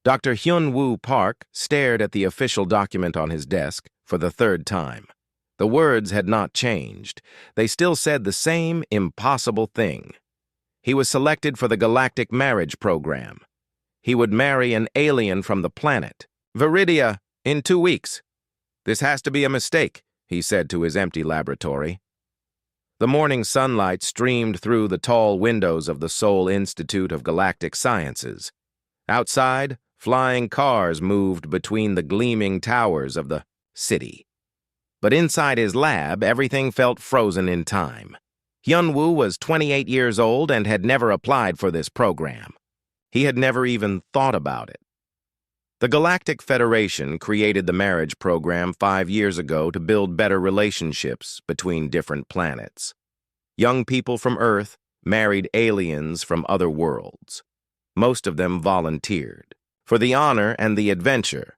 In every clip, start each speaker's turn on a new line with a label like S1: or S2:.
S1: Dr. Hyun-woo Park stared at the official document on his desk for the third time. The words had not changed. They still said the same impossible thing. He was selected for the Galactic Marriage Program. He would marry an alien from the planet, Viridia, in 2 weeks. This has to be a mistake, he said to his empty laboratory. The morning sunlight streamed through the tall windows of the Seoul Institute of Galactic Sciences. Outside, flying cars moved between the gleaming towers of the city. But inside his lab, everything felt frozen in time. Hyun-woo was 28 years old and had never applied for this program. He had never even thought about it. The Galactic Federation created the marriage program 5 years ago to build better relationships between different planets. Young people from Earth married aliens from other worlds. Most of them volunteered. For the honor and the adventure.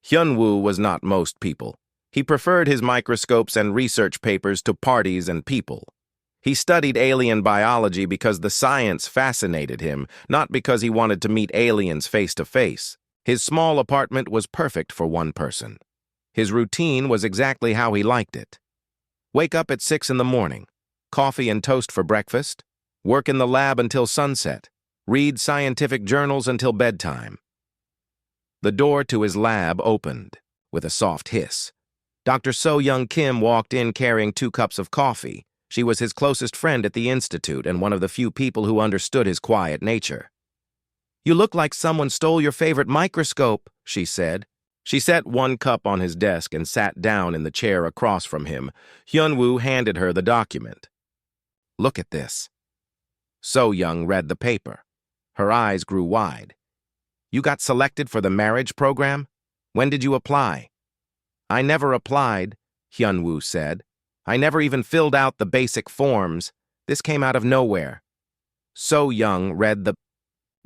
S1: Hyun-woo was not most people. He preferred his microscopes and research papers to parties and people. He studied alien biology because the science fascinated him, not because he wanted to meet aliens face to face. His small apartment was perfect for one person. His routine was exactly how he liked it. Wake up at 6 in the morning, coffee and toast for breakfast, work in the lab until sunset, read scientific journals until bedtime. The door to his lab opened with a soft hiss. Dr. So-Young Kim walked in carrying 2 cups of coffee. She was his closest friend at the institute and one of the few people who understood his quiet nature. "You look like someone stole your favorite microscope," she said. She set 1 cup on his desk and sat down in the chair across from him. Hyun-woo handed her the document. "Look at this." So-Young read the paper. Her eyes grew wide. "You got selected for the marriage program? When did you apply?" "I never applied," Hyun-woo said. "I never even filled out the basic forms. This came out of nowhere." So-Young read the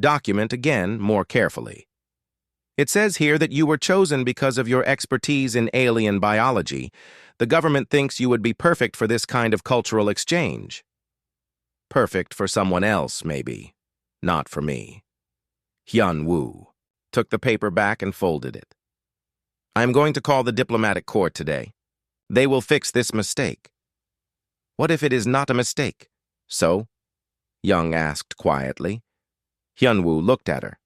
S1: document again more carefully. "It says here that you were chosen because of your expertise in alien biology. The government thinks you would be perfect for this kind of cultural exchange." "Perfect for someone else, maybe. Not for me." Hyun-woo took the paper back and folded it. "I'm going to call the diplomatic court today. They will fix this mistake." "What if it is not a mistake?" "So?" Young asked quietly. Hyun-woo looked at her.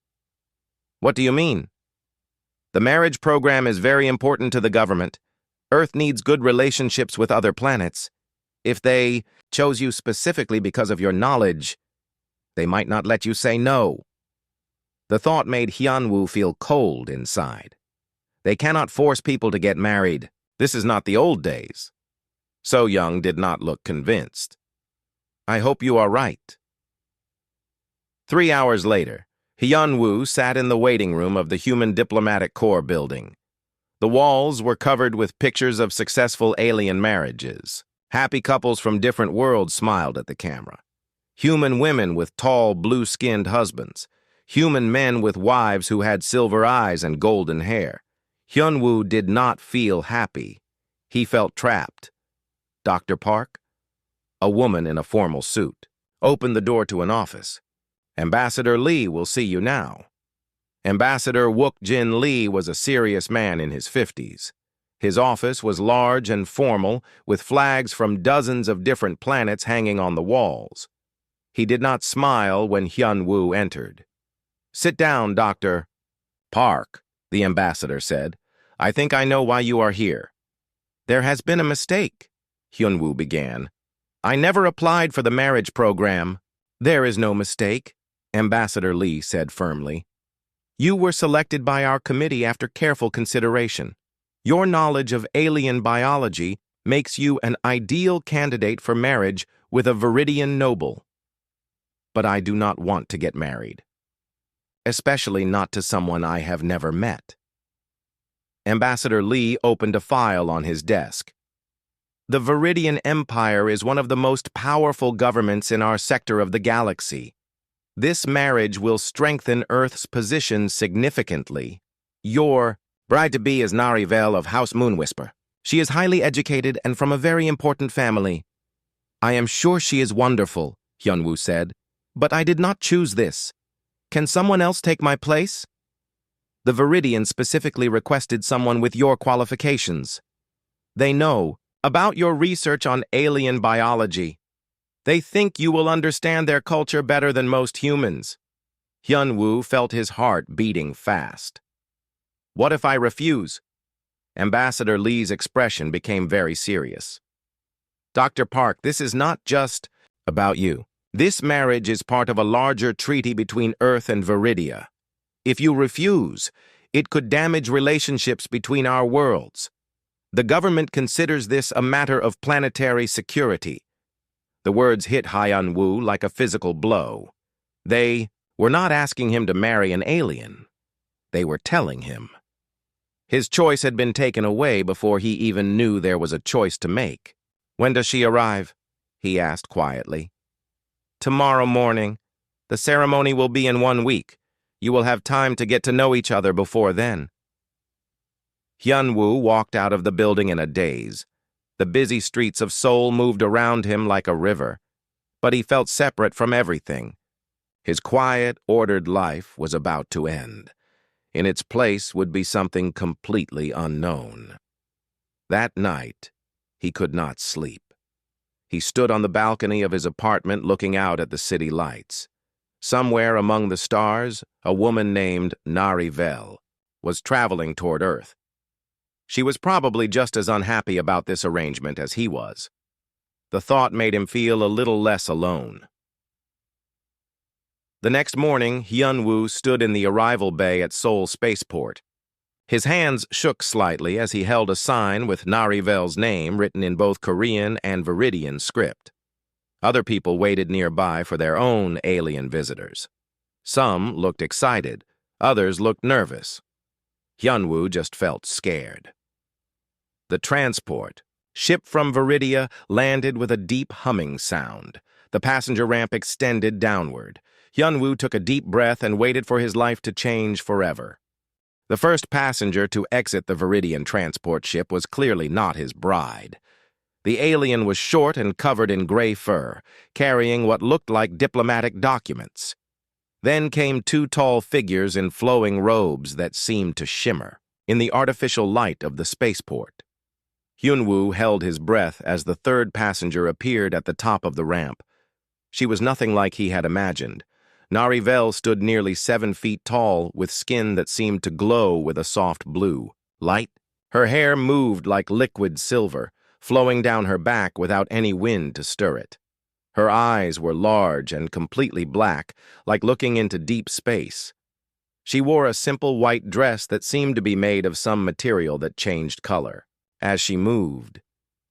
S1: "What do you mean?" "The marriage program is very important to the government. Earth needs good relationships with other planets. If they chose you specifically because of your knowledge, they might not let you say no." The thought made Hyun-woo feel cold inside. They cannot force people to get married. This is not the old days. So-Young did not look convinced. "I hope you are right." 3 hours later, Hyun-woo sat in the waiting room of the Human Diplomatic Corps building. The walls were covered with pictures of successful alien marriages. Happy couples from different worlds smiled at the camera. Human women with tall, blue-skinned husbands. Human men with wives who had silver eyes and golden hair. Hyun-woo did not feel happy. He felt trapped. Dr. Park, a woman in a formal suit, opened the door to an office. "Ambassador Lee will see you now." Ambassador Wook-jin Lee was a serious man in his 50s. His office was large and formal, with flags from dozens of different planets hanging on the walls. He did not smile when Hyun-woo entered. "Sit down, Dr. Park," the ambassador said. "I think I know why you are here." "There has been a mistake," Hyun-woo began. "I never applied for the marriage program." "There is no mistake," Ambassador Lee said firmly. "You were selected by our committee after careful consideration. Your knowledge of alien biology makes you an ideal candidate for marriage with a Viridian noble. But I do not want to get married. Especially not to someone I have never met." Ambassador Lee opened a file on his desk. "The Viridian Empire is one of the most powerful governments in our sector of the galaxy. This marriage will strengthen Earth's position significantly. Your bride-to-be is Narivel of House Moonwhisper. She is highly educated and from a very important family." "I am sure she is wonderful," Hyun-woo said, "but I did not choose this. Can someone else take my place?" The Viridian specifically requested someone with your qualifications. They know about your research on alien biology. They think you will understand their culture better than most humans. Hyun-woo felt his heart beating fast. What if I refuse? Ambassador Lee's expression became very serious. Dr. Park, this is not just about you. This marriage is part of a larger treaty between Earth and Viridia. If you refuse, it could damage relationships between our worlds. The government considers this a matter of planetary security. The words hit Hyun-woo like a physical blow. They were not asking him to marry an alien. They were telling him. His choice had been taken away before he even knew there was a choice to make. When does she arrive? He asked quietly. Tomorrow morning. The ceremony will be in 1 week. You will have time to get to know each other before then. Hyun-woo walked out of the building in a daze. The busy streets of Seoul moved around him like a river, but he felt separate from everything. His quiet, ordered life was about to end. In its place would be something completely unknown. That night, he could not sleep. He stood on the balcony of his apartment looking out at the city lights. Somewhere among the stars, a woman named Narivel was traveling toward Earth. She was probably just as unhappy about this arrangement as he was. The thought made him feel a little less alone. The next morning, Hyun-woo stood in the arrival bay at Seoul Spaceport. His hands shook slightly as he held a sign with Narivel's name written in both Korean and Viridian script. Other people waited nearby for their own alien visitors. Some looked excited, others looked nervous. Hyun-woo just felt scared. The transport, ship from Viridia, landed with a deep humming sound. The passenger ramp extended downward. Hyun-woo took a deep breath and waited for his life to change forever. The first passenger to exit the Viridian transport ship was clearly not his bride. The alien was short and covered in gray fur, carrying what looked like diplomatic documents. Then came 2 tall figures in flowing robes that seemed to shimmer in the artificial light of the spaceport. Hyun-woo held his breath as the third passenger appeared at the top of the ramp. She was nothing like he had imagined. Narivel stood nearly 7 feet tall, with skin that seemed to glow with a soft blue light. Her hair moved like liquid silver, flowing down her back without any wind to stir it. Her eyes were large and completely black, like looking into deep space. She wore a simple white dress that seemed to be made of some material that changed color as she moved.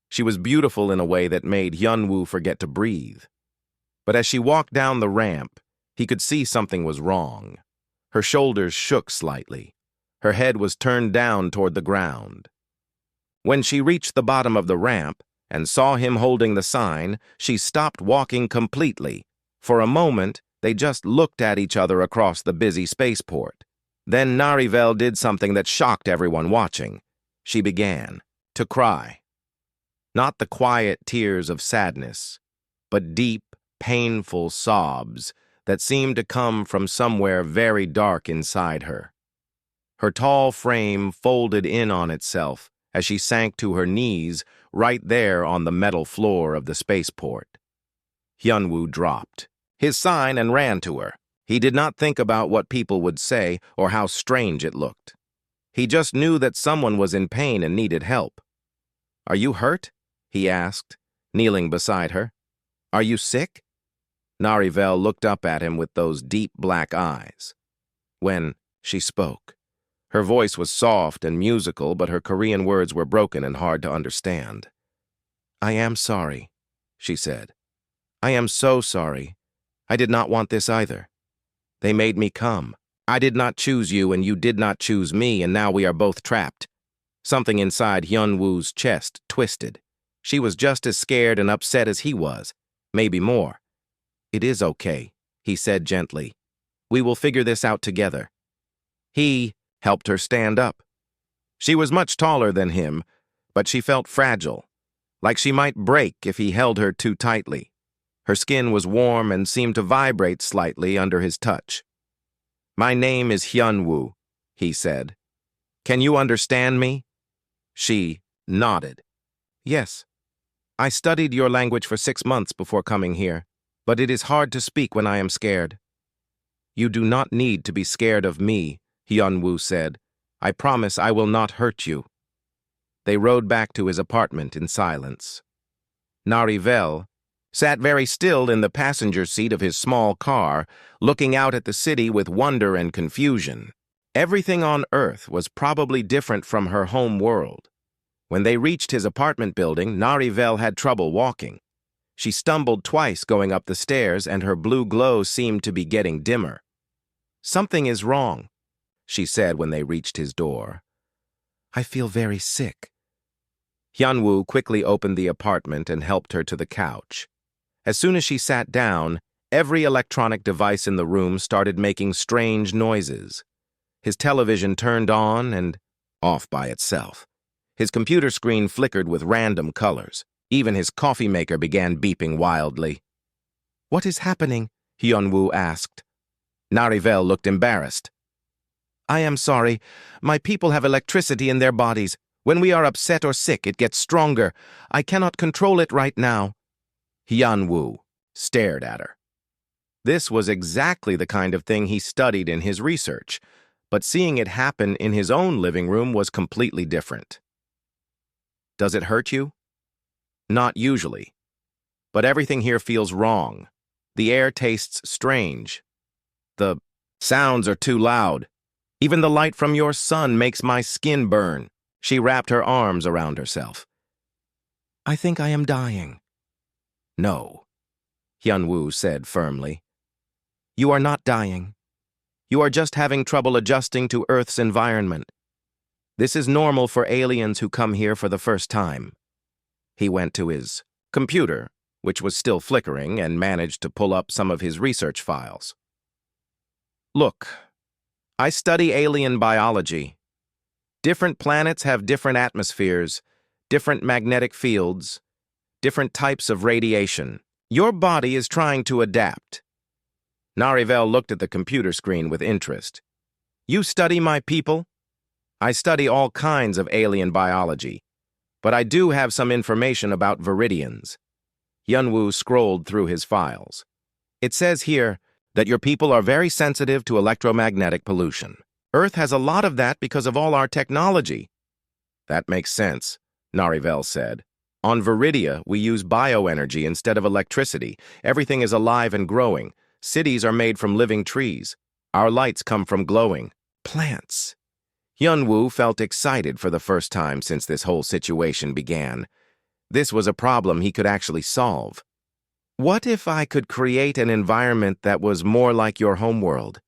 S1: She was beautiful in a way that made Hyun-woo forget to breathe. But as she walked down the ramp, he could see something was wrong. Her shoulders shook slightly. Her head was turned down toward the ground. When she reached the bottom of the ramp and saw him holding the sign, she stopped walking completely. For a moment, they just looked at each other across the busy spaceport. Then Narivel did something that shocked everyone watching. She began to cry. Not the quiet tears of sadness, but deep, painful sobs that seemed to come from somewhere very dark inside her. Her tall frame folded in on itself as she sank to her knees right there on the metal floor of the spaceport. Hyun-woo dropped his sign and ran to her. He did not think about what people would say or how strange it looked. He just knew that someone was in pain and needed help. "Are you hurt?" he asked, kneeling beside her. "Are you sick?" Narivel looked up at him with those deep black eyes. When she spoke, her voice was soft and musical, but her Korean words were broken and hard to understand. "I am sorry," she said. "I am so sorry. I did not want this either. They made me come. I did not choose you and you did not choose me, and now we are both trapped." Something inside Hyun-woo's chest twisted. She was just as scared and upset as he was, maybe more. "It is okay," he said gently. "We will figure this out together." He helped her stand up. She was much taller than him, but she felt fragile, like she might break if he held her too tightly. Her skin was warm and seemed to vibrate slightly under his touch. "My name is Hyun-woo," he said. "Can you understand me?" She nodded. "Yes. I studied your language for 6 months before coming here, but it is hard to speak when I am scared." "You do not need to be scared of me," Hyun-woo said. "I promise I will not hurt you." They rode back to his apartment in silence. Narivel sat very still in the passenger seat of his small car, looking out at the city with wonder and confusion. Everything on Earth was probably different from her home world. When they reached his apartment building, Narivel had trouble walking. She stumbled twice going up the stairs, and her blue glow seemed to be getting dimmer. "Something is wrong," she said when they reached his door. "I feel very sick." Hyun-woo quickly opened the apartment and helped her to the couch. As soon as she sat down, every electronic device in the room started making strange noises. His television turned on and off by itself. His computer screen flickered with random colors. Even his coffee maker began beeping wildly. "What is happening?" Hyun-woo asked. Narivel looked embarrassed. "I am sorry. My people have electricity in their bodies. When we are upset or sick, it gets stronger. I cannot control it right now." Hyun-woo stared at her. This was exactly the kind of thing he studied in his research, but seeing it happen in his own living room was completely different. "Does it hurt you?" "Not usually. But everything here feels wrong. The air tastes strange. The sounds are too loud. Even the light from your sun makes my skin burn." She wrapped her arms around herself. "I think I am dying." "No," Hyun-woo said firmly. "You are not dying. You are just having trouble adjusting to Earth's environment. This is normal for aliens who come here for the first time." He went to his computer, which was still flickering, and managed to pull up some of his research files. "Look, I study alien biology. Different planets have different atmospheres, different magnetic fields, different types of radiation. Your body is trying to adapt." Narivel looked at the computer screen with interest. "You study my people?" "I study all kinds of alien biology, but I do have some information about Viridians." Hyun-woo scrolled through his files. "It says here that your people are very sensitive to electromagnetic pollution. Earth has a lot of that because of all our technology." "That makes sense," Narivel said. "On Viridia, we use bioenergy instead of electricity. Everything is alive and growing. Cities are made from living trees. Our lights come from glowing plants." Hyun-woo felt excited for the first time since this whole situation began. This was a problem he could actually solve. "What if I could create an environment that was more like your homeworld?"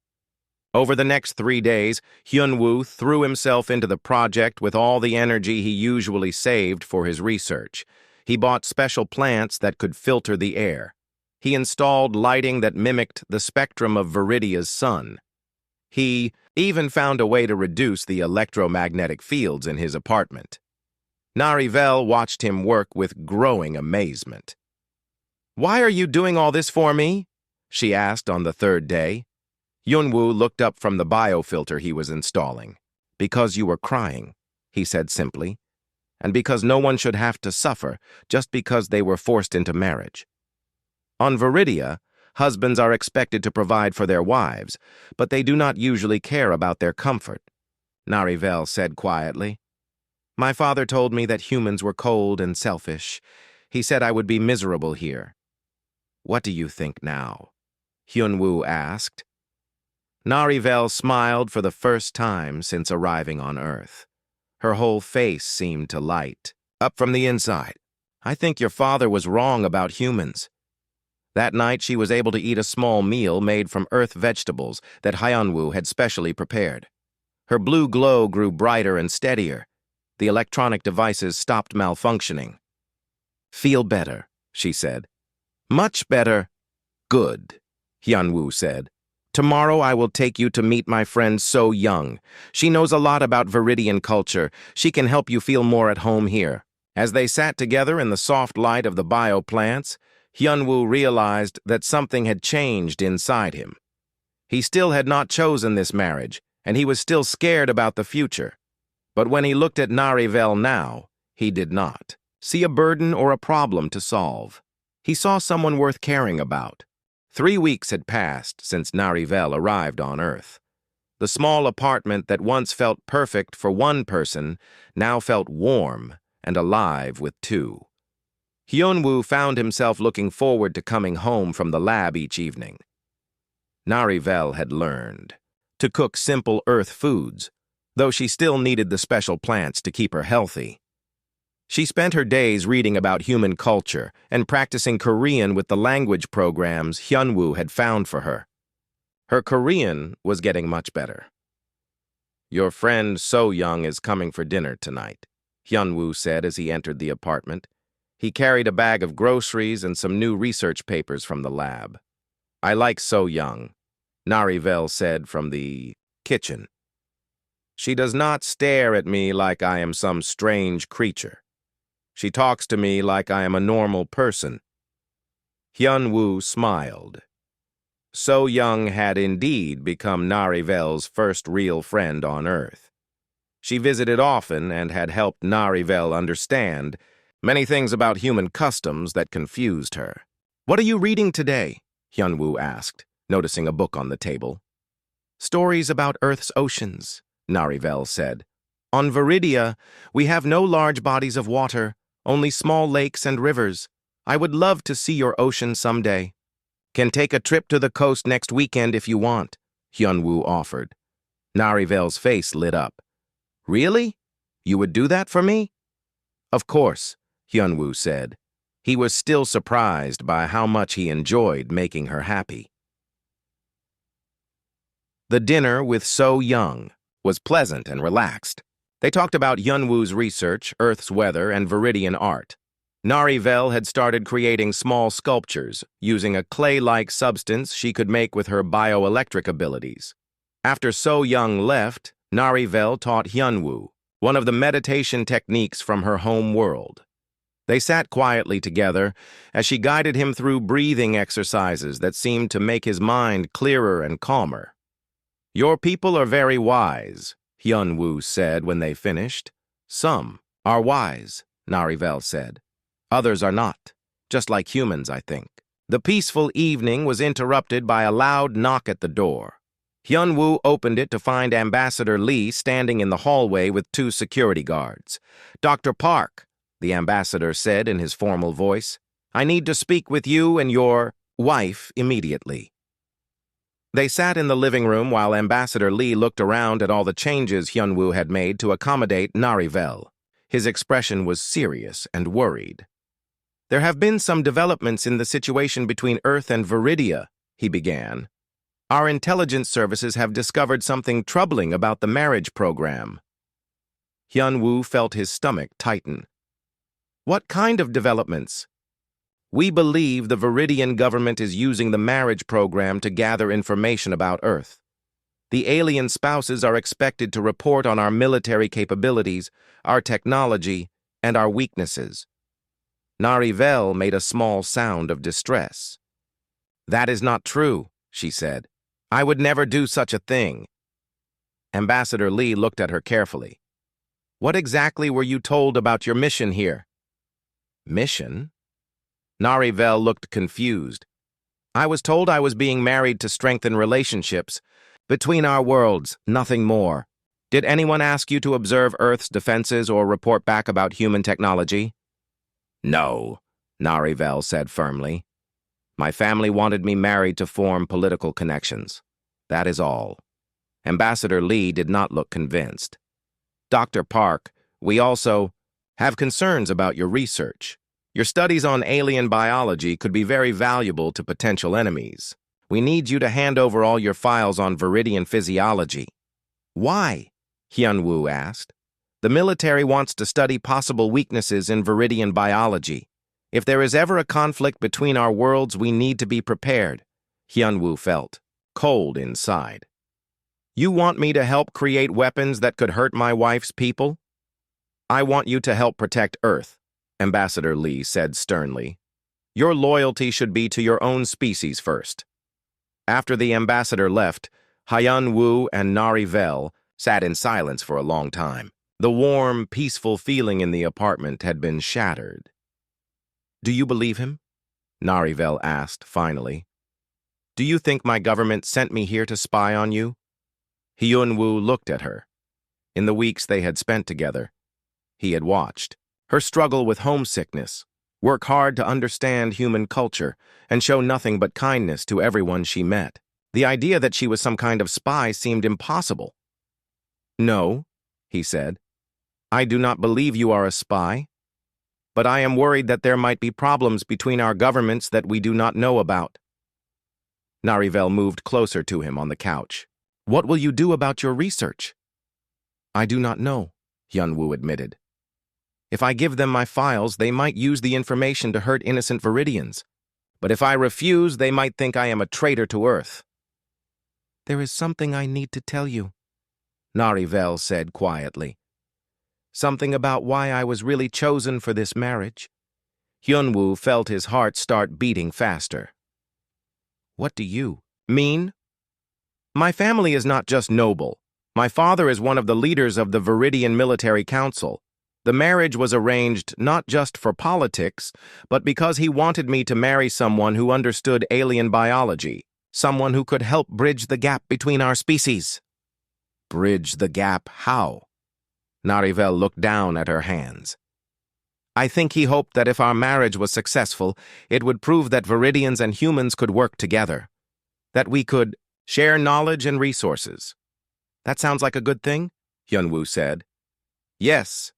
S1: Over the next 3 days, Hyun-woo threw himself into the project with all the energy he usually saved for his research. He bought special plants that could filter the air. He installed lighting that mimicked the spectrum of Viridia's sun. He even found a way to reduce the electromagnetic fields in his apartment. Narivel watched him work with growing amazement. "Why are you doing all this for me?" she asked on the 3rd day. Hyun-woo looked up from the biofilter he was installing. "Because you were crying," he said simply, "and because no one should have to suffer just because they were forced into marriage. On Viridia, husbands are expected to provide for their wives, but they do not usually care about their comfort." Narivel said quietly. "My father told me that humans were cold and selfish. He said I would be miserable here." "What do you think now?" Hyun-woo asked. Narivel smiled for the first time since arriving on Earth. Her whole face seemed to light up from the inside. "I think your father was wrong about humans." That night, she was able to eat a small meal made from Earth vegetables that Hyun-woo had specially prepared. Her blue glow grew brighter and steadier. The electronic devices stopped malfunctioning. "Feel better," she said. "Much better." "Good," Hyun-woo said. "Tomorrow I will take you to meet my friend So Young. She knows a lot about Viridian culture. She can help you feel more at home here." As they sat together in the soft light of the bioplants, Hyun-woo realized that something had changed inside him. He still had not chosen this marriage, and he was still scared about the future. But when he looked at Narivel now, he did not see a burden or a problem to solve. He saw someone worth caring about. 3 weeks had passed since Narivel arrived on Earth. The small apartment that once felt perfect for one person now felt warm and alive with two. Hyunwoo found himself looking forward to coming home from the lab each evening. Narivel had learned to cook simple Earth foods, though she still needed the special plants to keep her healthy. She spent her days reading about human culture and practicing Korean with the language programs Hyunwoo had found for her. Her Korean was getting much better. "Your friend So-young is coming for dinner tonight," Hyunwoo said as he entered the apartment. He carried a bag of groceries and some new research papers from the lab. "I like So-young," Narivel said from the kitchen. "She does not stare at me like I am some strange creature. She talks to me like I am a normal person." Hyunwoo smiled. So-young had indeed become Narivel's first real friend on Earth. She visited often and had helped Narivel understand many things about human customs that confused her. "What are you reading today?" Hyunwoo asked, noticing a book on the table. "Stories about Earth's oceans," Narivel said. "On Viridia, we have no large bodies of water, only small lakes and rivers. I would love to see your ocean someday." "Can take a trip to the coast next weekend if you want," Hyunwoo offered. Narivel's face lit up. "Really? You would do that for me?" "Of course," Hyunwoo said. He was still surprised by how much he enjoyed making her happy. The dinner with So-young was pleasant and relaxed. They talked about Hyunwoo's research, Earth's weather, and Viridian art. Narivel had started creating small sculptures using a clay-like substance she could make with her bioelectric abilities. After So-young left, Narivel taught Hyunwoo one of the meditation techniques from her home world. They sat quietly together as she guided him through breathing exercises that seemed to make his mind clearer and calmer. "Your people are very wise," Hyunwoo said when they finished. "Some are wise," Narivel said. "Others are not, just like humans, I think." The peaceful evening was interrupted by a loud knock at the door. Hyunwoo opened it to find Ambassador Lee standing in the hallway with 2 security guards. "Dr. Park," the ambassador said in his formal voice, "I need to speak with you and your wife immediately." They sat in the living room while Ambassador Lee looked around at all the changes Hyunwoo had made to accommodate Narivel. His expression was serious and worried. "There have been some developments in the situation between Earth and Viridia," he began. "Our intelligence services have discovered something troubling about the marriage program." Hyunwoo felt his stomach tighten. "What kind of developments?" "We believe the Viridian government is using the marriage program to gather information about Earth. The alien spouses are expected to report on our military capabilities, our technology, and our weaknesses." Narivel made a small sound of distress. "That is not true," she said. "I would never do such a thing." Ambassador Lee looked at her carefully. "What exactly were you told about your mission here?" "Mission?" Narivel looked confused. "I was told I was being married to strengthen relationships between our worlds, nothing more. Did anyone ask you to observe Earth's defenses or report back about human technology?" "No," Narivel said firmly. "My family wanted me married to form political connections. That is all." Ambassador Lee did not look convinced. "Dr. Park, we also have concerns about your research. Your studies on alien biology could be very valuable to potential enemies. We need you to hand over all your files on Viridian physiology." "Why?" Hyunwoo asked. "The military wants to study possible weaknesses in Viridian biology. If there is ever a conflict between our worlds, we need to be prepared." Hyunwoo felt cold inside. "You want me to help create weapons that could hurt my wife's people?" "I want you to help protect Earth," Ambassador Lee said sternly. "Your loyalty should be to your own species first." After the ambassador left, Hyun Woo and Narivel sat in silence for a long time. The warm, peaceful feeling in the apartment had been shattered. "Do you believe him?" Narivel asked, finally. "Do you think my government sent me here to spy on you?" Hyun Woo looked at her. In the weeks they had spent together, he had watched her struggle with homesickness, work hard to understand human culture, and show nothing but kindness to everyone she met. The idea that she was some kind of spy seemed impossible. "No," he said. "I do not believe you are a spy. But I am worried that there might be problems between our governments that we do not know about." Narivel moved closer to him on the couch. "What will you do about your research?" "I do not know," Hyun-woo admitted. "If I give them my files, they might use the information to hurt innocent Viridians. But if I refuse, they might think I am a traitor to Earth." "There is something I need to tell you," Narivel said quietly. "Something about why I was really chosen for this marriage." Hyun-woo felt his heart start beating faster. "What do you mean?" "My family is not just noble. My father is one of the leaders of the Viridian Military Council. The marriage was arranged not just for politics, but because he wanted me to marry someone who understood alien biology, someone who could help bridge the gap between our species." "Bridge the gap how?" Narivel looked down at her hands. "I think he hoped that if our marriage was successful, it would prove that Viridians and humans could work together, that we could share knowledge and resources." "That sounds like a good thing," Hyun-woo said. "Yes,"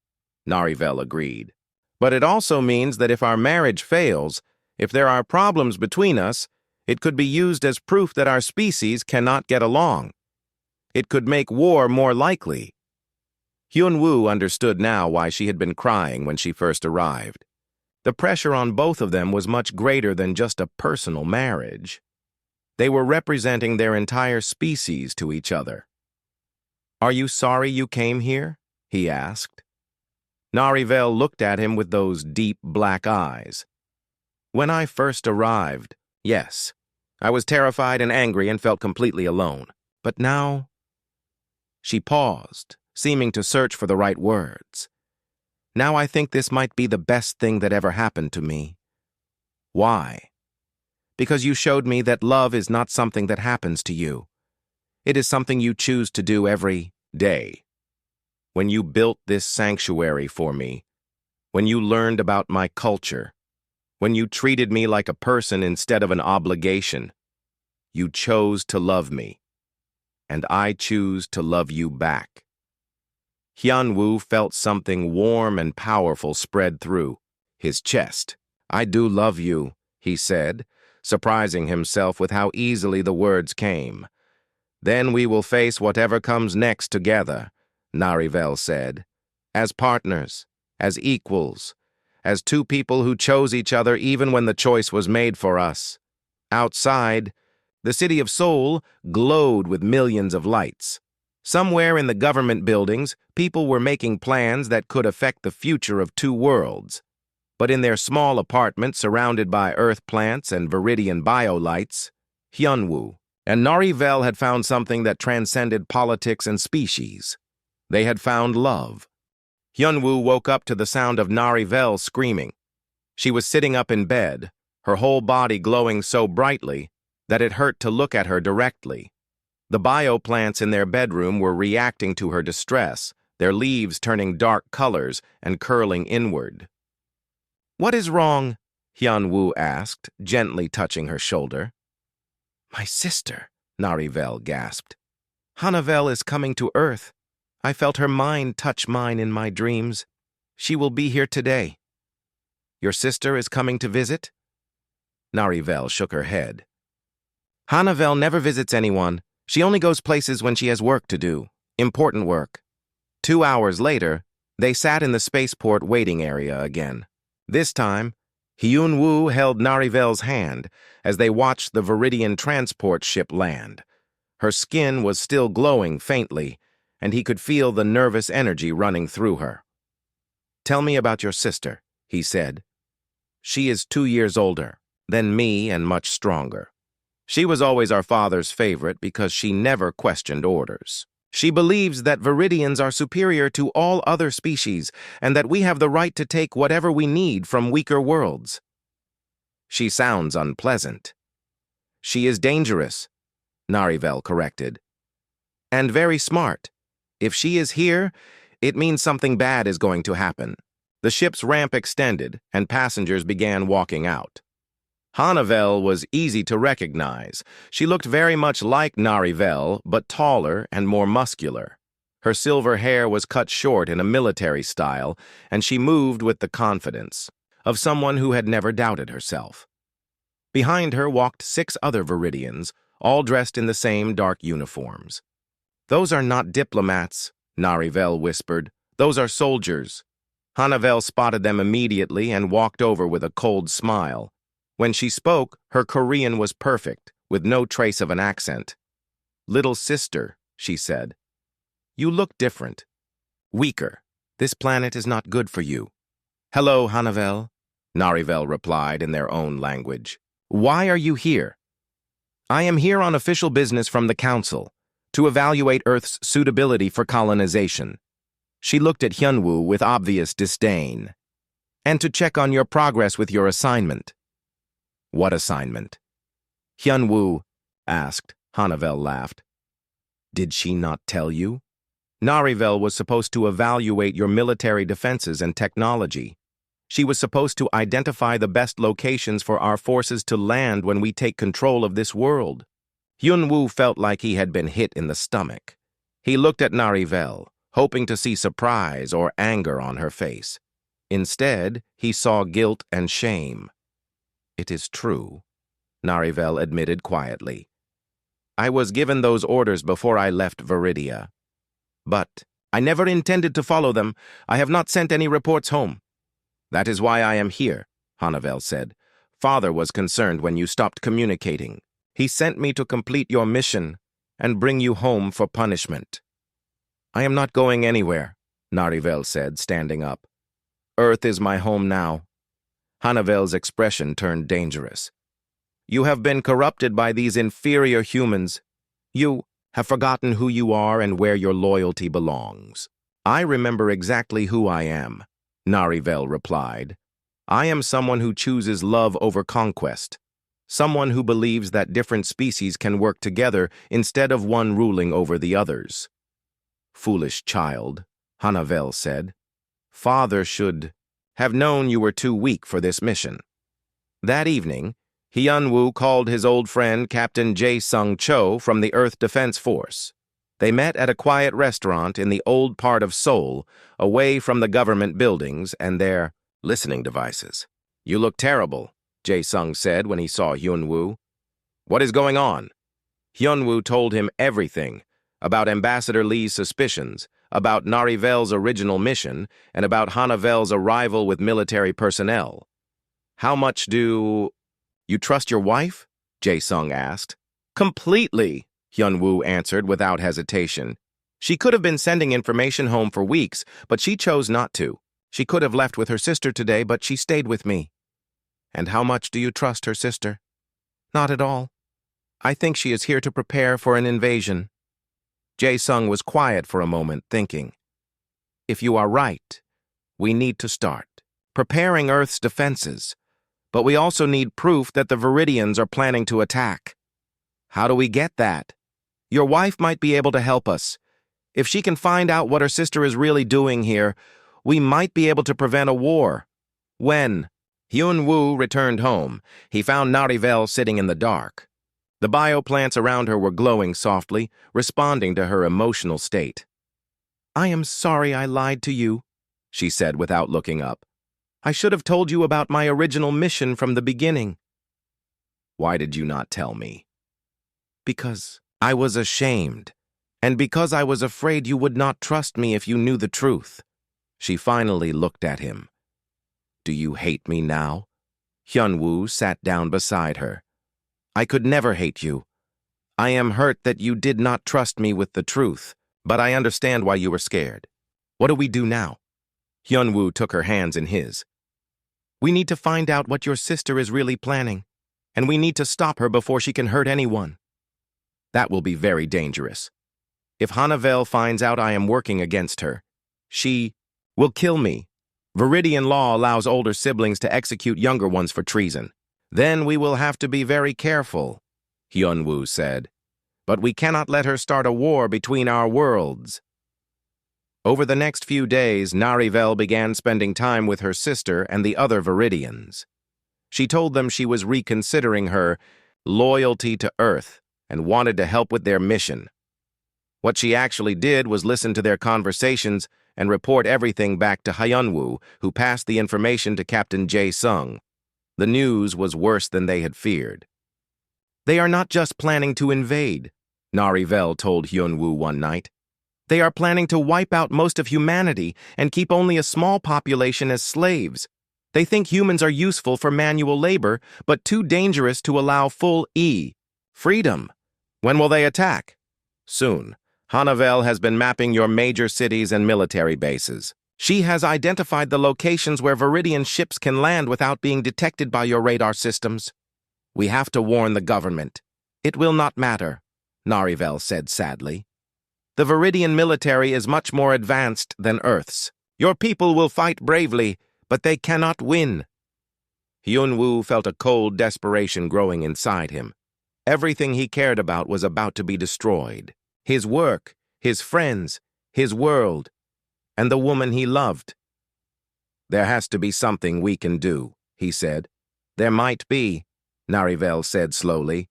S1: Narivel agreed. "But it also means that if our marriage fails, if there are problems between us, it could be used as proof that our species cannot get along. It could make war more likely." Hyun-woo understood now why she had been crying when she first arrived. The pressure on both of them was much greater than just a personal marriage. They were representing their entire species to each other. "Are you sorry you came here?" he asked. Narivel looked at him with those deep black eyes. "When I first arrived, yes. I was terrified and angry and felt completely alone. But now—" She paused, seeming to search for the right words. "Now I think this might be the best thing that ever happened to me." "Why?" "Because you showed me that love is not something that happens to you. It is something you choose to do every day. When you built this sanctuary for me, when you learned about my culture, when you treated me like a person instead of an obligation, you chose to love me, and I choose to love you back." Hyun-woo felt something warm and powerful spread through his chest. "I do love you," he said, surprising himself with how easily the words came. "Then we will face whatever comes next together," Narivel said. "As partners, as equals, as two people who chose each other even when the choice was made for us." Outside, the city of Seoul glowed with millions of lights. Somewhere in the government buildings, people were making plans that could affect the future of two worlds. But in their small apartment surrounded by earth plants and Viridian biolights, Hyun-woo and Narivel had found something that transcended politics and species. They had found love. Hyun-woo woke up to the sound of Narivel screaming. She was sitting up in bed, her whole body glowing so brightly that it hurt to look at her directly. The bioplants in their bedroom were reacting to her distress, their leaves turning dark colors and curling inward. "What is wrong?" Hyun-woo asked, gently touching her shoulder. "My sister," Narivel gasped. "Hanavel is coming to Earth. I felt her mind touch mine in my dreams. She will be here today." "Your sister is coming to visit?" Narivel shook her head. "Hanavel never visits anyone. She only goes places when she has work to do, important work." 2 hours later, they sat in the spaceport waiting area again. This time, Hyun-woo held Narivel's hand as they watched the Viridian transport ship land. Her skin was still glowing faintly, and he could feel the nervous energy running through her. "Tell me about your sister," he said. "She is 2 years older than me and much stronger." She was always our father's favorite because she never questioned orders. She believes that Viridians are superior to all other species and that we have the right to take whatever we need from weaker worlds. She sounds unpleasant. She is dangerous, Narivel corrected. And very smart. If she is here, it means something bad is going to happen. The ship's ramp extended, and passengers began walking out. Hanavel was easy to recognize. She looked very much like Narivel, but taller and more muscular. Her silver hair was cut short in a military style, and she moved with the confidence of someone who had never doubted herself. Behind her walked 6 other Viridians, all dressed in the same dark uniforms. "Those are not diplomats," Narivel whispered. "Those are soldiers." Hanavel spotted them immediately and walked over with a cold smile. When she spoke, her Korean was perfect, with no trace of an accent. "Little sister," she said. "You look different. Weaker. This planet is not good for you." "Hello, Hanavel," Narivel replied in their own language. "Why are you here?" "I am here on official business from the Council, to evaluate Earth's suitability for colonization." She looked at Hyunwoo with obvious disdain. "And to check on your progress with your assignment." "What assignment?" Hyunwoo asked. Hanavel laughed. "Did she not tell you? Narivel was supposed to evaluate your military defenses and technology. She was supposed to identify the best locations for our forces to land when we take control of this world." Hyunwoo felt like he had been hit in the stomach. He looked at Narivel, hoping to see surprise or anger on her face. Instead, he saw guilt and shame. "It is true," Narivel admitted quietly. "I was given those orders before I left Viridia. But I never intended to follow them. I have not sent any reports home." "That is why I am here," Hanavel said. "Father was concerned when you stopped communicating. He sent me to complete your mission and bring you home for punishment." "I am not going anywhere," Narivel said, standing up. "Earth is my home now." Hanavel's expression turned dangerous. "You have been corrupted by these inferior humans. You have forgotten who you are and where your loyalty belongs." "I remember exactly who I am," Narivel replied. "I am someone who chooses love over conquest. Someone who believes that different species can work together instead of one ruling over the others." "Foolish child," Hanavel said. "Father should have known you were too weak for this mission." That evening, Hyunwoo called his old friend Captain Jae-sung Cho from the Earth Defense Force. They met at a quiet restaurant in the old part of Seoul, away from the government buildings and their listening devices. "You look terrible," Jae-sung said when he saw Hyunwoo. "What is going on?" Hyunwoo told him everything about Ambassador Lee's suspicions, about Narivel's original mission, and about Hanavel's arrival with military personnel. "How much do you trust your wife?" Jae-sung asked. "Completely," Hyunwoo answered without hesitation. "She could have been sending information home for weeks, but she chose not to. She could have left with her sister today, but she stayed with me." "And how much do you trust her sister?" "Not at all. I think she is here to prepare for an invasion." Jae-sung was quiet for a moment, thinking. "If you are right, we need to start preparing Earth's defenses. But we also need proof that the Viridians are planning to attack. How do we get that? Your wife might be able to help us. If she can find out what her sister is really doing here, we might be able to prevent a war." When Hyunwoo returned home, he found Narivel sitting in the dark. The bioplants around her were glowing softly, responding to her emotional state. "I am sorry I lied to you," she said without looking up. "I should have told you about my original mission from the beginning." "Why did you not tell me?" "Because I was ashamed, and because I was afraid you would not trust me if you knew the truth." She finally looked at him. "Do you hate me now?" Hyunwoo sat down beside her. "I could never hate you. I am hurt that you did not trust me with the truth, but I understand why you were scared. What do we do now?" Hyunwoo took her hands in his. "We need to find out what your sister is really planning. and we need to stop her before she can hurt anyone. That will be very dangerous. If Hanavel finds out I am working against her, she will kill me. Viridian law allows older siblings to execute younger ones for treason. Then we will have to be very careful, Hyunwoo said. But we cannot let her start a war between our worlds. Over the next few days, Narivel began spending time with her sister and the other Viridians. She told them she was reconsidering her loyalty to Earth and wanted to help with their mission. What she actually did was listen to their conversations and report everything back to Hyunwoo, who passed the information to Captain Jae-sung. The news was worse than they had feared. They are not just planning to invade, Narivel told Hyunwoo one night. They are planning to wipe out most of humanity and keep only a small population as slaves. They think humans are useful for manual labor, but too dangerous to allow full freedom. When will they attack? Soon. Hanavel has been mapping your major cities and military bases. She has identified the locations where Viridian ships can land without being detected by your radar systems. We have to warn the government. It will not matter, Narivel said sadly. The Viridian military is much more advanced than Earth's. Your people will fight bravely, but they cannot win. Hyunwoo felt a cold desperation growing inside him. Everything he cared about was about to be destroyed. His work, his friends, his world, and the woman he loved. There has to be something we can do, he said. There might be, Narivel said slowly.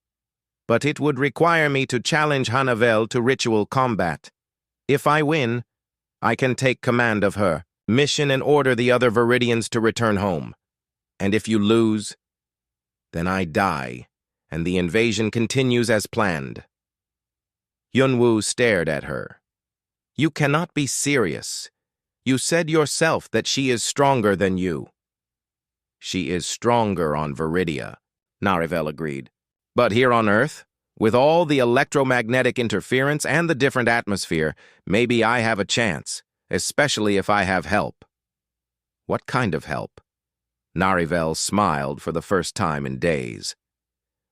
S1: But it would require me to challenge Hanavel to ritual combat. If I win, I can take command of her mission and order the other Viridians to return home. And if you lose, then I die, and the invasion continues as planned. Hyunwoo stared at her. You cannot be serious. You said yourself that she is stronger than you. She is stronger on Viridia, Narivel agreed. But here on Earth, with all the electromagnetic interference and the different atmosphere, maybe I have a chance, especially if I have help. What kind of help? Narivel smiled for the first time in days.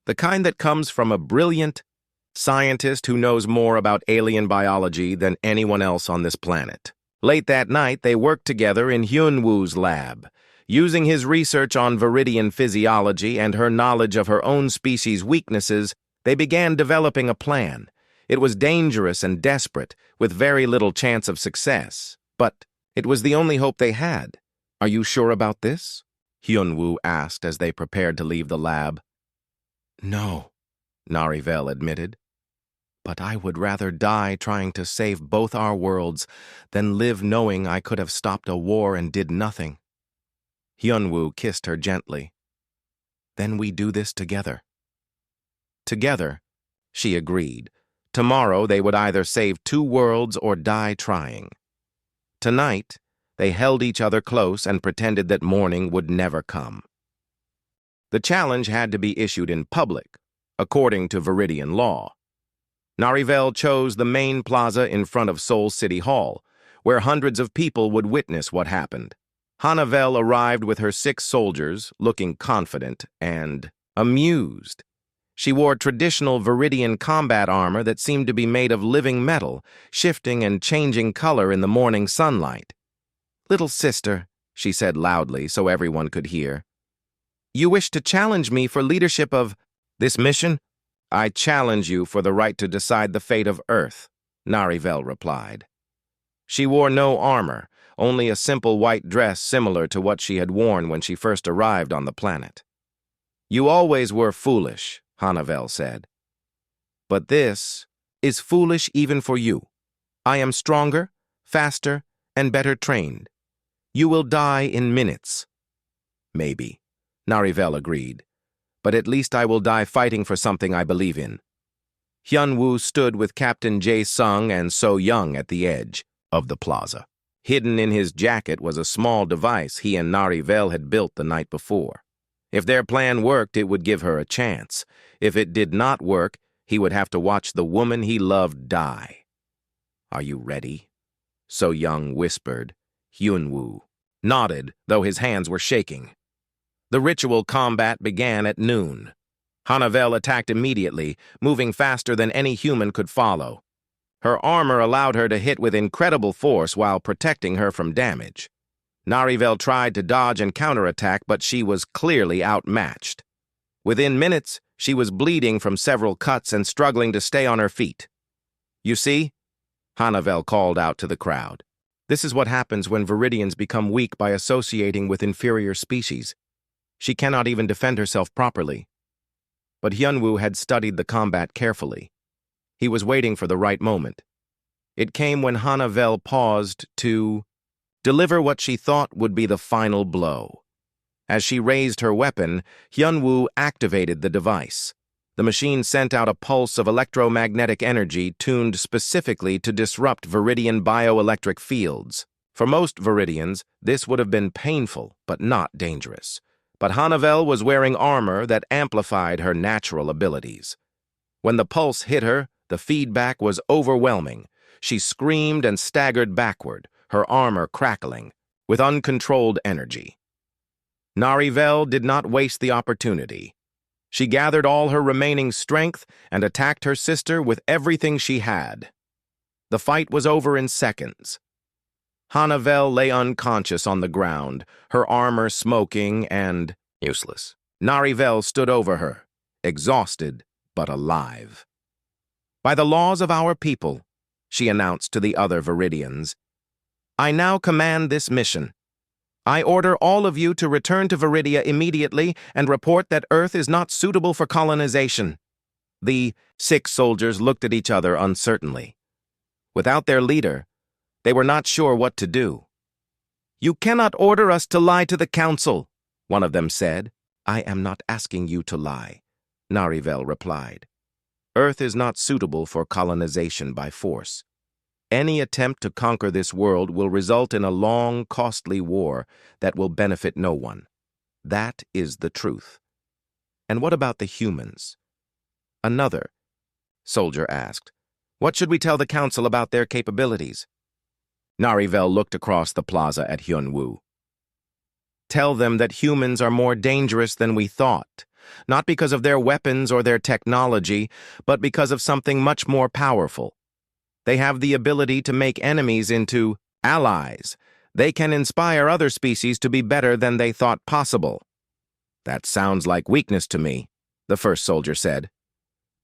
S1: The kind that comes from a brilliant scientist who knows more about alien biology than anyone else on this planet. Late that night, they worked together in Hyunwoo's lab. Using his research on Viridian physiology and her knowledge of her own species' weaknesses, they began developing a plan. It was dangerous and desperate, with very little chance of success. But it was the only hope they had. Are you sure about this? Hyunwoo asked as they prepared to leave the lab. No, Narivel admitted. But I would rather die trying to save both our worlds than live knowing I could have stopped a war and did nothing. Hyunwoo kissed her gently. Then we do this together. Together, she agreed. Tomorrow they would either save two worlds or die trying. Tonight, they held each other close and pretended that morning would never come. The challenge had to be issued in public, according to Viridian law. Narivel chose the main plaza in front of Seoul City Hall, where hundreds of people would witness what happened. Hanavel arrived with her 6 soldiers, looking confident and amused. She wore traditional Viridian combat armor that seemed to be made of living metal, shifting and changing color in the morning sunlight. "Little sister," she said loudly so everyone could hear, "you wish to challenge me for leadership of this mission?" "I challenge you for the right to decide the fate of Earth," Narivel replied. She wore no armor, only a simple white dress similar to what she had worn when she first arrived on the planet. "You always were foolish," Hanavel said. "But this is foolish even for you. I am stronger, faster, and better trained. You will die in minutes." "Maybe," Narivel agreed. "But at least I will die fighting for something I believe in." Hyunwoo stood with Captain Jae-sung and So Young at the edge of the plaza. Hidden in his jacket was a small device he and Narivel had built the night before. If their plan worked, it would give her a chance. If it did not work, he would have to watch the woman he loved die. "Are you ready?" So Young whispered. Hyunwoo nodded, though his hands were shaking. The ritual combat began at noon. Hanavel attacked immediately, moving faster than any human could follow. Her armor allowed her to hit with incredible force while protecting her from damage. Narivel tried to dodge and counterattack, but she was clearly outmatched. Within minutes, she was bleeding from several cuts and struggling to stay on her feet. "You see?" Hanavel called out to the crowd. "This is what happens when Viridians become weak by associating with inferior species. She cannot even defend herself properly." But Hyunwoo had studied the combat carefully. He was waiting for the right moment. It came when Hanavel paused to deliver what she thought would be the final blow. As she raised her weapon, Hyunwoo activated the device. The machine sent out a pulse of electromagnetic energy tuned specifically to disrupt Viridian bioelectric fields. For most Viridians, this would have been painful, but not dangerous. But Hanavel was wearing armor that amplified her natural abilities. When the pulse hit her, the feedback was overwhelming. She screamed and staggered backward, her armor crackling, with uncontrolled energy. Narivel did not waste the opportunity. She gathered all her remaining strength and attacked her sister with everything she had. The fight was over in seconds. Hanavel lay unconscious on the ground, her armor smoking and useless. Narivel stood over her, exhausted but alive. "By the laws of our people," she announced to the other Viridians, "I now command this mission. I order all of you to return to Viridia immediately and report that Earth is not suitable for colonization." The 6 soldiers looked at each other uncertainly. Without their leader, they were not sure what to do. "You cannot order us to lie to the council," one of them said. "I am not asking you to lie," Narivel replied. "Earth is not suitable for colonization by force. Any attempt to conquer this world will result in a long, costly war that will benefit no one. That is the truth." "And what about the humans?" Another soldier asked. "What should we tell the council about their capabilities?" Narivel looked across the plaza at Hyunwoo. "Tell them that humans are more dangerous than we thought, not because of their weapons or their technology, but because of something much more powerful. They have the ability to make enemies into allies. They can inspire other species to be better than they thought possible." "That sounds like weakness to me," the first soldier said.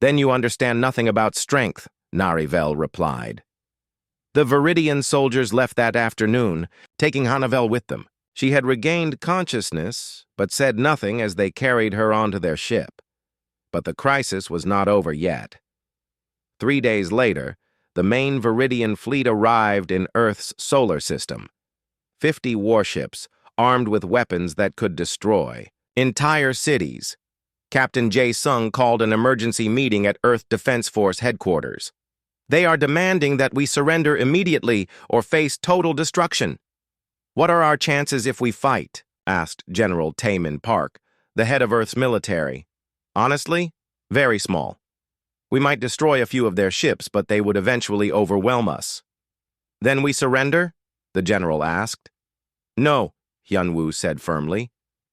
S1: "Then you understand nothing about strength," Narivel replied. The Viridian soldiers left that afternoon, taking Hanavel with them. She had regained consciousness, but said nothing as they carried her onto their ship. But the crisis was not over yet. 3 days later, the main Viridian fleet arrived in Earth's solar system. 50 warships, armed with weapons that could destroy entire cities. Captain Jae-sung called an emergency meeting at Earth Defense Force headquarters. "They are demanding that we surrender immediately or face total destruction." "What are our chances if we fight?" asked General Taemin Park, the head of Earth's military. "Honestly, very small. We might destroy a few of their ships, but they would eventually overwhelm us." "Then we surrender?" the general asked. "No," Hyunwoo said firmly.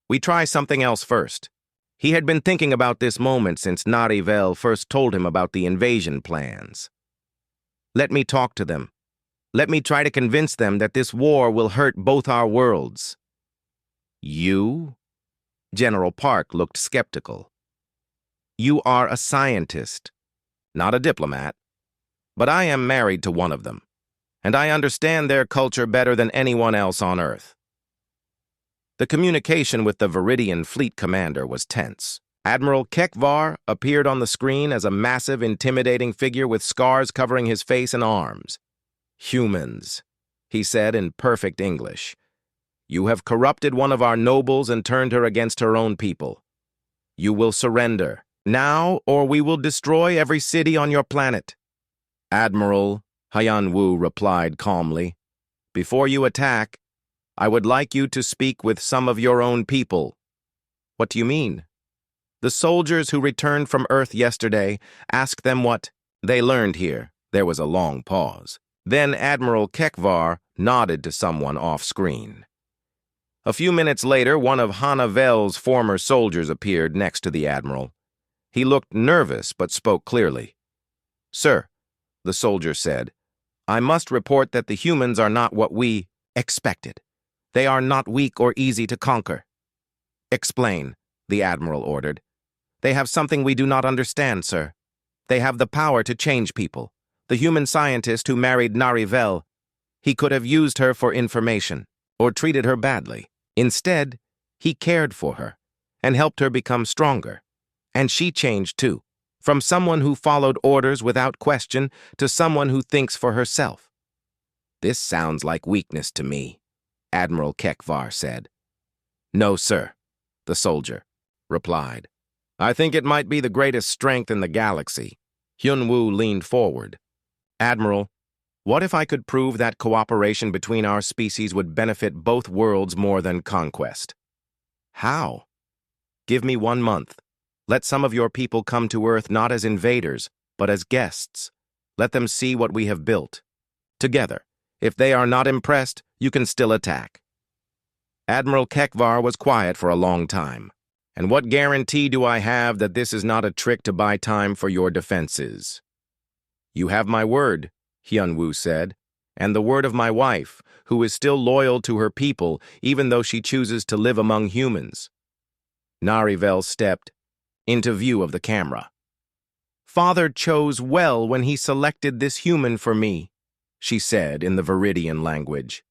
S1: "We try something else first." He had been thinking about this moment since Narivel first told him about the invasion plans. "Let me talk to them. Let me try to convince them that this war will hurt both our worlds." "You?" General Park looked skeptical. "You are a scientist, not a diplomat. But I am married to one of them, and I understand their culture better than anyone else on Earth." The communication with the Viridian fleet commander was tense. Admiral Kekvar appeared on the screen as a massive, intimidating figure with scars covering his face and arms. "Humans," he said in perfect English. "You have corrupted one of our nobles and turned her against her own people. You will surrender now, or we will destroy every city on your planet." "Admiral," Hyunwoo replied calmly, "before you attack, I would like you to speak with some of your own people." "What do you mean?" "The soldiers who returned from Earth yesterday, ask them what they learned here." There was a long pause. Then Admiral Kekvar nodded to someone off-screen. A few minutes later, one of Hanavel's former soldiers appeared next to the admiral. He looked nervous but spoke clearly. "Sir," the soldier said, "I must report that the humans are not what we expected. They are not weak or easy to conquer." "Explain," the admiral ordered. "They have something we do not understand, sir. They have the power to change people. The human scientist who married Narivel, he could have used her for information or treated her badly. Instead, he cared for her and helped her become stronger. And she changed too, from someone who followed orders without question to someone who thinks for herself." "This sounds like weakness to me," Admiral Kekvar said. "No, sir," the soldier replied. "I think it might be the greatest strength in the galaxy." Hyun-woo leaned forward. "Admiral, what if I could prove that cooperation between our species would benefit both worlds more than conquest?" "How?" "Give me 1 month. Let some of your people come to Earth not as invaders, but as guests. Let them see what we have built. Together, if they are not impressed, you can still attack." Admiral Kekvar was quiet for a long time. "And what guarantee do I have that this is not a trick to buy time for your defenses?" "You have my word," Hyun-woo said, "and the word of my wife, who is still loyal to her people even though she chooses to live among humans." Narivel stepped into view of the camera. "Father chose well when he selected this human for me," she said in the Viridian language.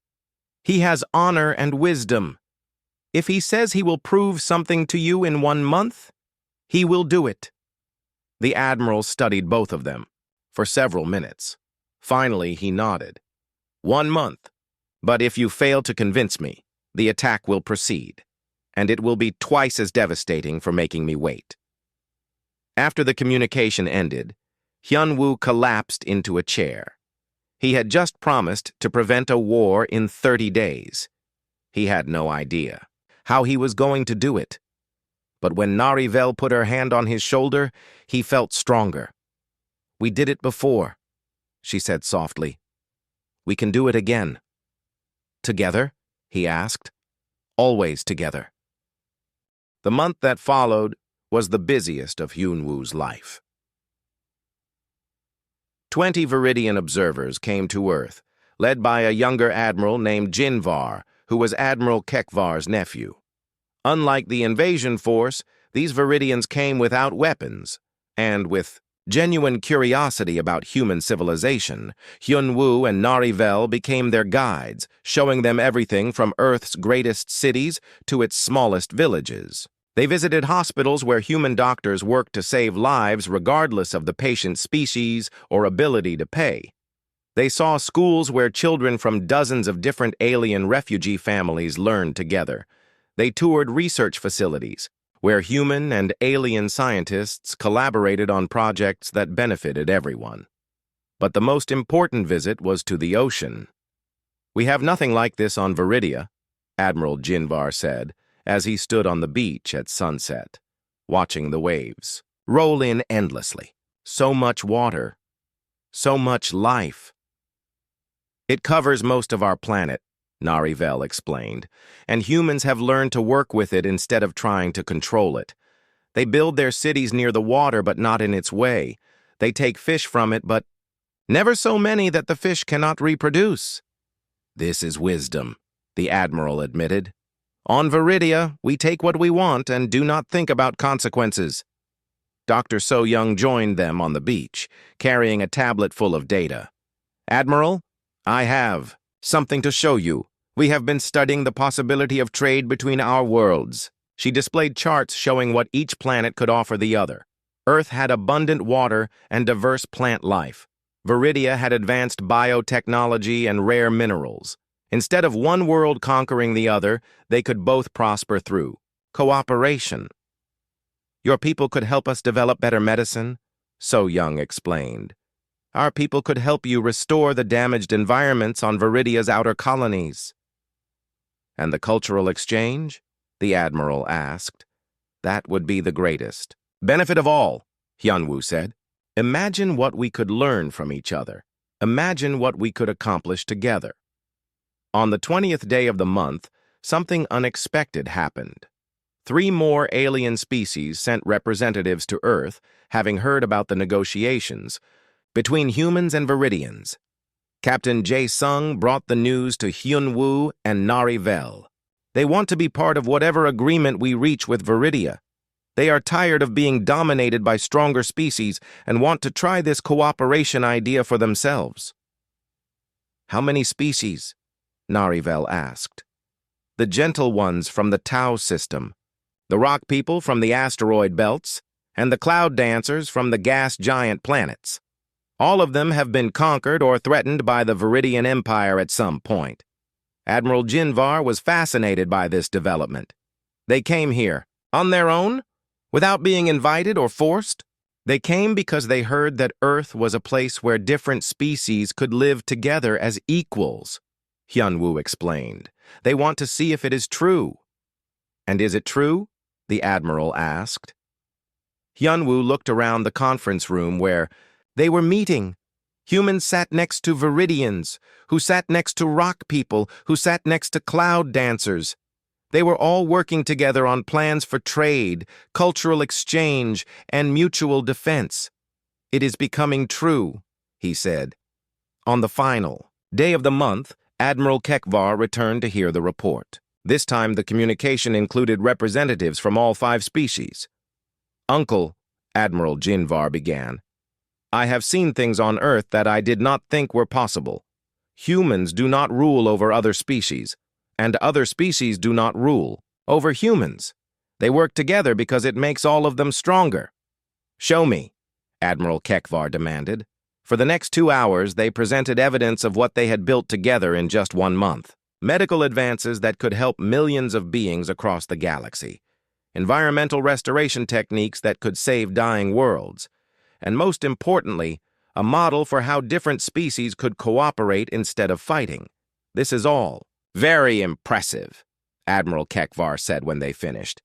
S1: "He has honor and wisdom. If he says he will prove something to you in 1 month, he will do it." The admiral studied both of them for several minutes. Finally, he nodded. 1 month. But if you fail to convince me, the attack will proceed, and it will be twice as devastating for making me wait." After the communication ended, Hyun-woo collapsed into a chair. He had just promised to prevent a war in 30 days. He had no idea how he was going to do it. But when Narivel put her hand on his shoulder, he felt stronger. "We did it before," she said softly. "We can do it again." "Together?" he asked. "Always together." The month that followed was the busiest of Hyun-woo's life. 20 Viridian observers came to Earth, led by a younger admiral named Jinvar, who was Admiral Kekvar's nephew. Unlike the invasion force, these Viridians came without weapons, and with genuine curiosity about human civilization, Hyun-woo and Narivel became their guides, showing them everything from Earth's greatest cities to its smallest villages. They visited hospitals where human doctors worked to save lives regardless of the patient's species or ability to pay. They saw schools where children from dozens of different alien refugee families learned together. They toured research facilities where human and alien scientists collaborated on projects that benefited everyone. But the most important visit was to the ocean. "We have nothing like this on Viridia," Admiral Jinvar said, as he stood on the beach at sunset, watching the waves roll in endlessly. "So much water, so much life." "It covers most of our planet," Narivel explained, "and humans have learned to work with it instead of trying to control it. They build their cities near the water but not in its way. They take fish from it but never so many that the fish cannot reproduce." "This is wisdom," the admiral admitted. "On Viridia, we take what we want and do not think about consequences." Dr. So-young joined them on the beach, carrying a tablet full of data. "Admiral, I have something to show you. We have been studying the possibility of trade between our worlds." She displayed charts showing what each planet could offer the other. Earth had abundant water and diverse plant life. Viridia had advanced biotechnology and rare minerals. Instead of one world conquering the other, they could both prosper through cooperation. "Your people could help us develop better medicine," So-young explained. "Our people could help you restore the damaged environments on Viridia's outer colonies." "And the cultural exchange?" the admiral asked. "That would be the greatest benefit of all," Hyun-woo said. "Imagine what we could learn from each other. Imagine what we could accomplish together." On the 20th day of the month, something unexpected happened. 3 more alien species sent representatives to Earth, having heard about the negotiations between humans and Viridians. Captain Jae-sung brought the news to Hyun-woo and Nari-vel. They want to be part of whatever agreement we reach with Viridia. They are tired of being dominated by stronger species and want to try this cooperation idea for themselves. How many species? Nari-vel asked. The gentle ones from the Tau system, the rock people from the asteroid belts, and the cloud dancers from the gas giant planets. All of them have been conquered or threatened by the Viridian Empire at some point. Admiral Jinvar was fascinated by this development. They came here, on their own, without being invited or forced. They came because they heard that Earth was a place where different species could live together as equals, Hyun-woo explained. They want to see if it is true. And is it true? The Admiral asked. Hyun-woo looked around the conference room where they were meeting. Humans sat next to Viridians, who sat next to rock people, who sat next to cloud dancers. They were all working together on plans for trade, cultural exchange, and mutual defense. It is becoming true, he said. On the final day of the month, Admiral Kekvar returned to hear the report. This time the communication included representatives from all 5 species. Uncle, Admiral Jinvar began, I have seen things on Earth that I did not think were possible. Humans do not rule over other species, and other species do not rule over humans. They work together because it makes all of them stronger. Show me, Admiral Kekvar demanded. For the next 2 hours, they presented evidence of what they had built together in just 1 month. Medical advances that could help millions of beings across the galaxy. Environmental restoration techniques that could save dying worlds. And most importantly, a model for how different species could cooperate instead of fighting. This is all very impressive, Admiral Kekvar said when they finished.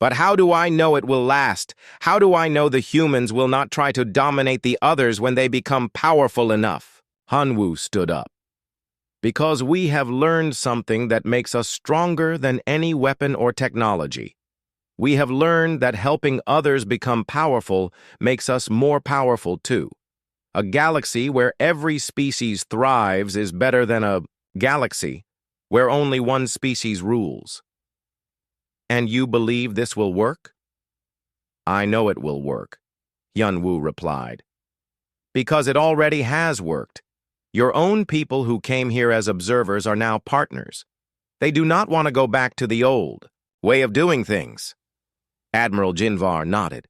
S1: But how do I know it will last? How do I know the humans will not try to dominate the others when they become powerful enough? Hyun-woo stood up. Because we have learned something that makes us stronger than any weapon or technology. We have learned that helping others become powerful makes us more powerful too. A galaxy where every species thrives is better than a galaxy where only one species rules. And you believe this will work? I know it will work, Hyun-woo replied. Because it already has worked. Your own people who came here as observers are now partners. They do not want to go back to the old way of doing things. Admiral Jinvar nodded.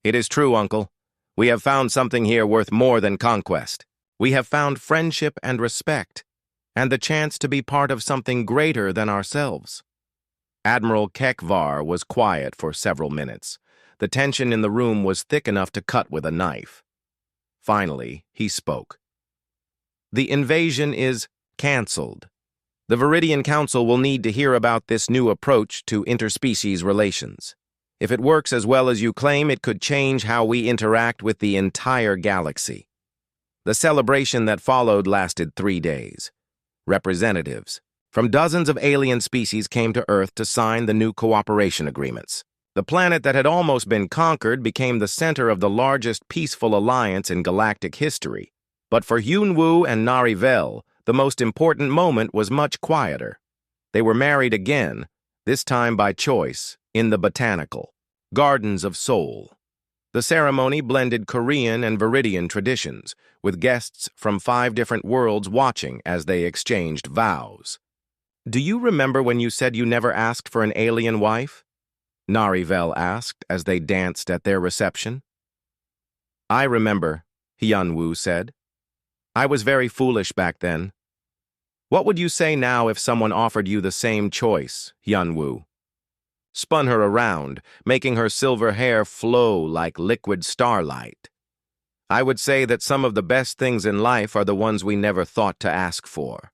S1: It is true, Uncle. We have found something here worth more than conquest. We have found friendship and respect, and the chance to be part of something greater than ourselves. Admiral Kekvar was quiet for several minutes. The tension in the room was thick enough to cut with a knife. Finally, he spoke. The invasion is canceled. The Viridian Council will need to hear about this new approach to interspecies relations. If it works as well as you claim, it could change how we interact with the entire galaxy. The celebration that followed lasted 3 days. Representatives from dozens of alien species came to Earth to sign the new cooperation agreements. The planet that had almost been conquered became the center of the largest peaceful alliance in galactic history. But for Hyun-woo and Nari-vel, the most important moment was much quieter. They were married again, this time by choice, in the botanical Gardens of Seoul. The ceremony blended Korean and Viridian traditions, with guests from 5 different worlds watching as they exchanged vows. Do you remember when you said you never asked for an alien wife? Nari-vel asked as they danced at their reception. I remember, Hyun-woo said. I was very foolish back then. What would you say now if someone offered you the same choice, Hyun-woo? Spun her around, making her silver hair flow like liquid starlight. I would say that some of the best things in life are the ones we never thought to ask for.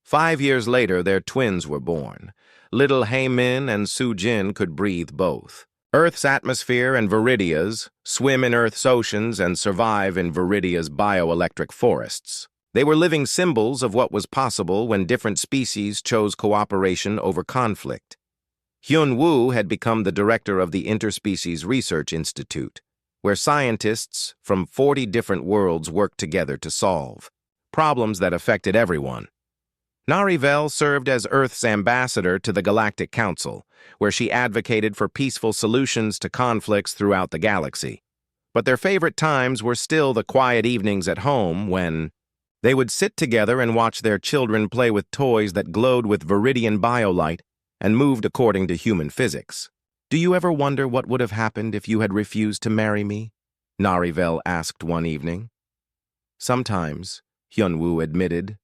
S1: 5 years later, their twins were born. Little Hae-min and Soo-jin could breathe both. Earth's atmosphere and Viridia's, swim in Earth's oceans and survive in Viridia's bioelectric forests. They were living symbols of what was possible when different species chose cooperation over conflict. Hyun-woo had become the director of the Interspecies Research Institute, where scientists from 40 different worlds worked together to solve problems that affected everyone. Narivel served as Earth's ambassador to the Galactic Council, where she advocated for peaceful solutions to conflicts throughout the galaxy. But their favorite times were still the quiet evenings at home when they would sit together and watch their children play with toys that glowed with viridian biolight and moved according to human physics. "Do you ever wonder what would have happened if you had refused to marry me?" Narivel asked one evening. "Sometimes," Hyun-woo admitted.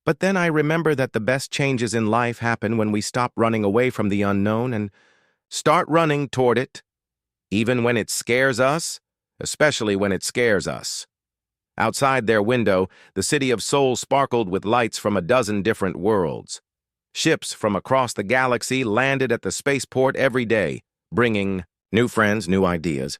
S1: "But then I remember that the best changes in life happen when we stop running away from the unknown and start running toward it, even when it scares us, especially when it scares us." Outside their window, the city of Seoul sparkled with lights from a dozen different worlds. Ships from across the galaxy landed at the spaceport every day, bringing new friends, new ideas,